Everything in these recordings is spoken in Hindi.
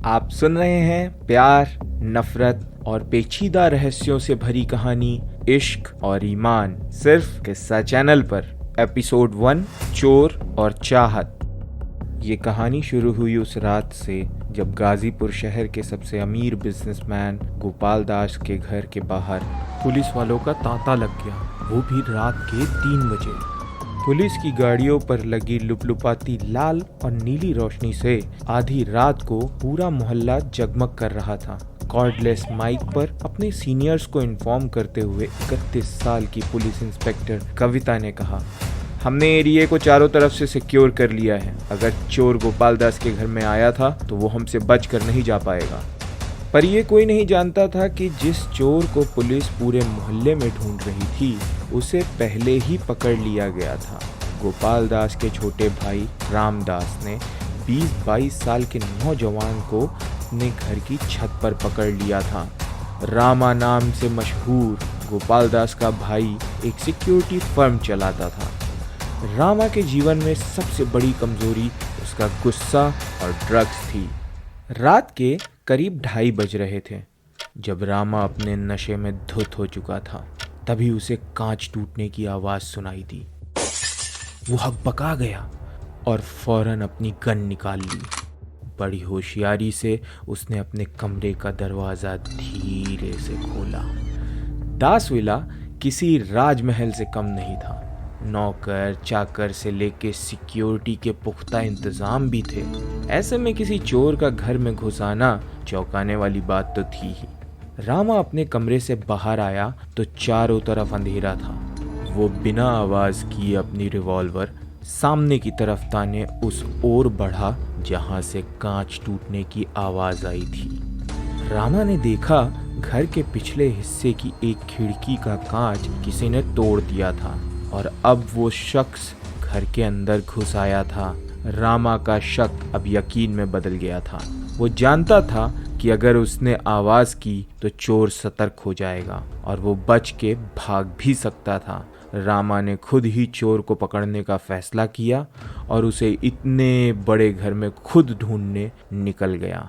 आप सुन रहे हैं प्यार, नफरत और पेचीदा रहस्यों से भरी कहानी इश्क और ईमान, सिर्फ किस्सा चैनल पर। एपिसोड 1, चोर और चाहत। ये कहानी शुरू हुई उस रात से जब गाजीपुर शहर के सबसे अमीर बिजनेसमैन गोपाल दास के घर के बाहर पुलिस वालों का तांता लग गया, वो भी रात के 3 बजे। पुलिस की गाड़ियों पर लगी लुपलुपाती लाल और नीली रोशनी से आधी रात को पूरा मोहल्ला जगमग कर रहा था। कॉर्डलेस माइक पर अपने सीनियर्स को इन्फॉर्म करते हुए 31 साल की पुलिस इंस्पेक्टर कविता ने कहा, हमने एरिया को चारों तरफ से सिक्योर कर लिया है। अगर चोर गोपाल दास के घर में आया था तो वो हमसे बच कर नहीं जा पाएगा। पर ये कोई नहीं जानता था कि जिस चोर को पुलिस पूरे मोहल्ले में ढूंढ रही थी उसे पहले ही पकड़ लिया गया था। गोपाल दास के छोटे भाई रामदास ने 20-22 साल के नौजवान को अपने घर की छत पर पकड़ लिया था। रामा नाम से मशहूर गोपाल दास का भाई एक सिक्योरिटी फर्म चलाता था। रामा के जीवन में सबसे बड़ी कमजोरी उसका गुस्सा और ड्रग्स थी। रात के करीब 2:30 बज रहे थे जब रामा अपने नशे में धुत हो चुका था। तभी उसे कांच टूटने की आवाज सुनाई दी। वो हकबका गया और फौरन अपनी गन निकाल ली। बड़ी होशियारी से उसने अपने कमरे का दरवाजा धीरे से खोला। दास विला किसी राजमहल से कम नहीं था। नौकर चाकर से लेके सिक्योरिटी के पुख्ता इंतजाम भी थे। ऐसे में किसी चोर का घर में घुस आना चौंकाने वाली बात तो थी ही। रामा अपने कमरे से बाहर आया तो चारों तरफ अंधेरा था। वो बिना आवाज किए अपनी रिवॉल्वर सामने की तरफ ताने उस ओर बढ़ा जहां से कांच टूटने की आवाज आई थी। रामा ने देखा घर के पिछले हिस्से की एक खिड़की का कांच किसी ने तोड़ दिया था और अब वो शख्स घर के अंदर घुस आया था। रामा का शक अब यकीन में बदल गया था। वो जानता था कि अगर उसने आवाज की तो चोर सतर्क हो जाएगा और वो बच के भाग भी सकता था। रामा ने खुद ही चोर को पकड़ने का फैसला किया और उसे इतने बड़े घर में खुद ढूंढने निकल गया।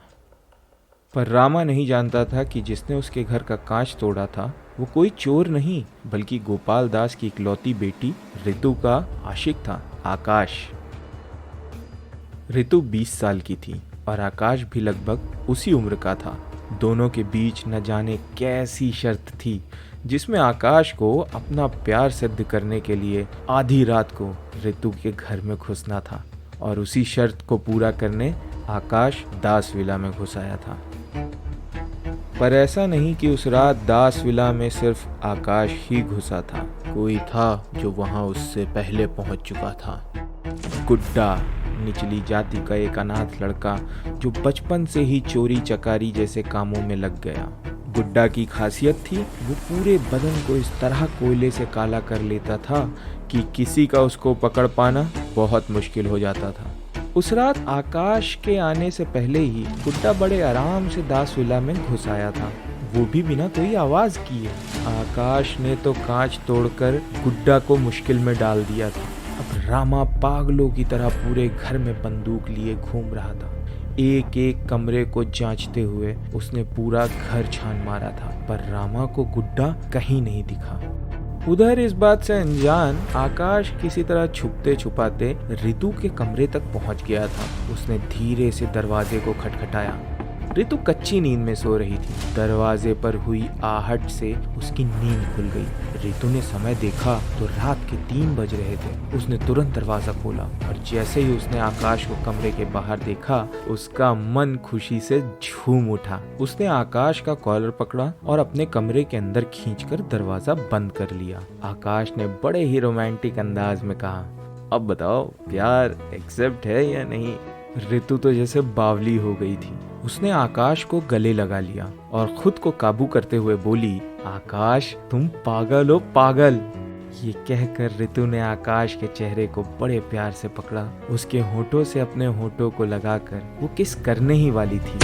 पर रामा नहीं जानता था कि जिसने उसके घर का कांच तोड़ा था वो कोई चोर नहीं बल्कि गोपाल दास की इकलौती बेटी रितु का आशिक था, आकाश। रितु 20 साल की थी और आकाश भी लगभग उसी उम्र का था। दोनों के बीच न जाने कैसी शर्त थी जिसमें आकाश को अपना प्यार सिद्ध करने के लिए आधी रात को रितु के घर में घुसना था और उसी शर्त को पूरा करने आकाश दास विला में घुस आया था। पर ऐसा नहीं कि उस रात दास विला में सिर्फ आकाश ही घुसा था। कोई था जो वहां उससे पहले पहुंच चुका था। गुड्डा, निचली जाति का एक अनाथ लड़का जो बचपन से ही चोरी चकारी जैसे कामों में लग गया। गुड्डा की खासियत थी वो पूरे बदन को इस तरह कोयले से काला कर लेता था कि किसी का उसको पकड़ पाना बहुत मुश्किल हो जाता था। उस रात आकाश के आने से पहले ही गुड्डा बड़े आराम से दास विला में घुस आया था, वो भी बिना कोई आवाज किए। आकाश ने तो कांच तोड़कर गुड्डा को मुश्किल में डाल दिया था। अब रामा पागलों की तरह पूरे घर में बंदूक लिए घूम रहा था। एक एक कमरे को जांचते हुए उसने पूरा घर छान मारा था, पर रामा को गुड्डा कहीं नहीं दिखा। उधर इस बात से अनजान आकाश किसी तरह छुपते छुपाते रितु के कमरे तक पहुंच गया था। उसने धीरे से दरवाजे को खटखटाया। रितु कच्ची नींद में सो रही थी। दरवाजे पर हुई आहट से उसकी नींद खुल गई। रितु ने समय देखा तो रात के 3 बज रहे थे। उसने तुरंत दरवाजा खोला और जैसे ही उसने आकाश को कमरे के बाहर देखा उसका मन खुशी से झूम उठा। उसने आकाश का कॉलर पकड़ा और अपने कमरे के अंदर खींचकर दरवाजा बंद कर लिया। आकाश ने बड़े ही रोमांटिक अंदाज में कहा, अब बताओ प्यार एक्सेप्ट है या नहीं। रितु तो जैसे बावली हो गई थी। उसने आकाश को गले लगा लिया और खुद को काबू करते हुए बोली, आकाश तुम पागल हो पागल। ये कहकर रितु ने आकाश के चेहरे को बड़े प्यार से पकड़ा। उसके होठों से अपने होठों को लगाकर वो किस करने ही वाली थी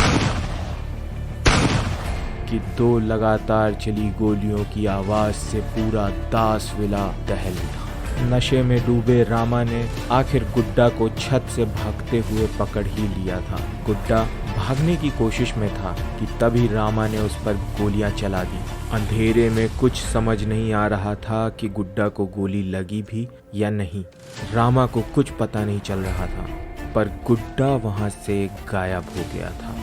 कि 2 लगातार चली गोलियों की आवाज से पूरा दास विला दहल उठा। नशे में डूबे रामा ने आखिर गुड्डा को छत से भागते हुए पकड़ ही लिया था। गुड्डा भागने की कोशिश में था कि तभी रामा ने उस पर गोलियां चला दी। अंधेरे में कुछ समझ नहीं आ रहा था कि गुड्डा को गोली लगी भी या नहीं। रामा को कुछ पता नहीं चल रहा था, पर गुड्डा वहां से गायब हो गया था।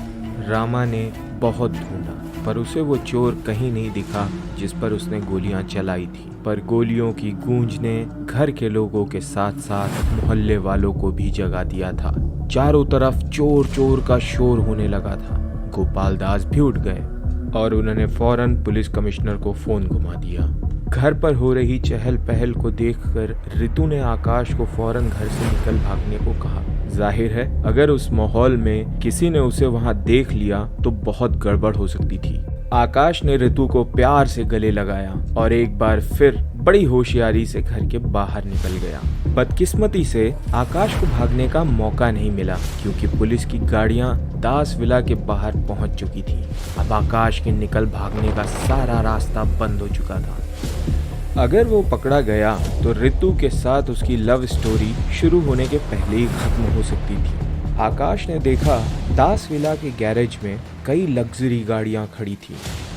रामा ने बहुत ढूंढा, पर उसे वो चोर कहीं नहीं दिखा जिस पर उसने गोलियां चलाई थी। पर गोलियों की गूंज ने घर के लोगों के साथ साथ मोहल्ले वालों को भी जगा दिया था। चारों तरफ चोर चोर का शोर होने लगा था। गोपाल दास भी उठ गए और उन्होंने फौरन पुलिस कमिश्नर को फोन घुमा दिया। घर पर हो रही चहल पहल को देखकर रितु ने आकाश को फौरन घर से निकल भागने को कहा। जाहिर है अगर उस माहौल में किसी ने उसे वहां देख लिया तो बहुत गड़बड़ हो सकती थी। आकाश ने रितु को प्यार से गले लगाया और एक बार फिर बड़ी होशियारी से घर के बाहर निकल गया। बदकिस्मती से आकाश को भागने का मौका नहीं मिला क्योंकि पुलिस की गाड़ियां दास विला के बाहर पहुंच चुकी थी। अब आकाश के निकल भागने का सारा रास्ता बंद हो चुका था। अगर वो पकड़ा गया तो रितु के साथ उसकी लव स्टोरी शुरू होने के पहले ही खत्म हो सकती थी। आकाश ने देखा दास विला के गैरेज में कई लग्जरी गाड़ियां खड़ी थी।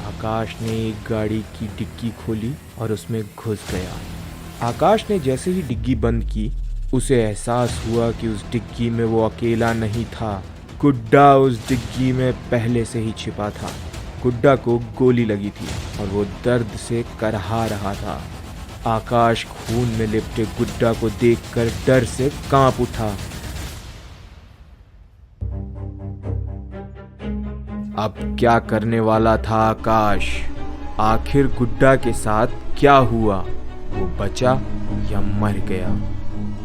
आकाश ने एक गाड़ी की डिग्गी खोली और उसमें घुस गया। आकाश ने जैसे ही डिग्गी बंद की उसे एहसास हुआ कि उस डिग्गी में वो अकेला नहीं था। गुड्डा उस डिग्गी में पहले से ही छिपा था। गुड्डा को गोली लगी थी और वो दर्द से करहा रहा था। आकाश खून में लिपटे गुड्डा को देखकर डर से कांप उठा। अब क्या करने वाला था आकाश? आखिर गुड्डा के साथ क्या हुआ? वो बचा या मर गया?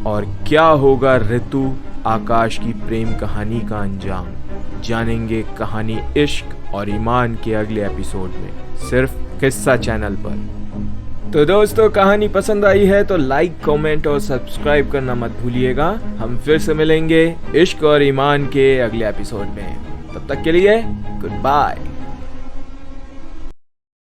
और क्या होगा रितु आकाश की प्रेम कहानी का अंजाम? जानेंगे कहानी इश्क और ईमान के अगले एपिसोड में, सिर्फ किस्सा चैनल पर। तो दोस्तों, कहानी पसंद आई है तो लाइक, कमेंट और सब्सक्राइब करना मत भूलिएगा। हम फिर से मिलेंगे इश्क और ईमान के अगले एपिसोड में। तब तक के लिए गुड बाय।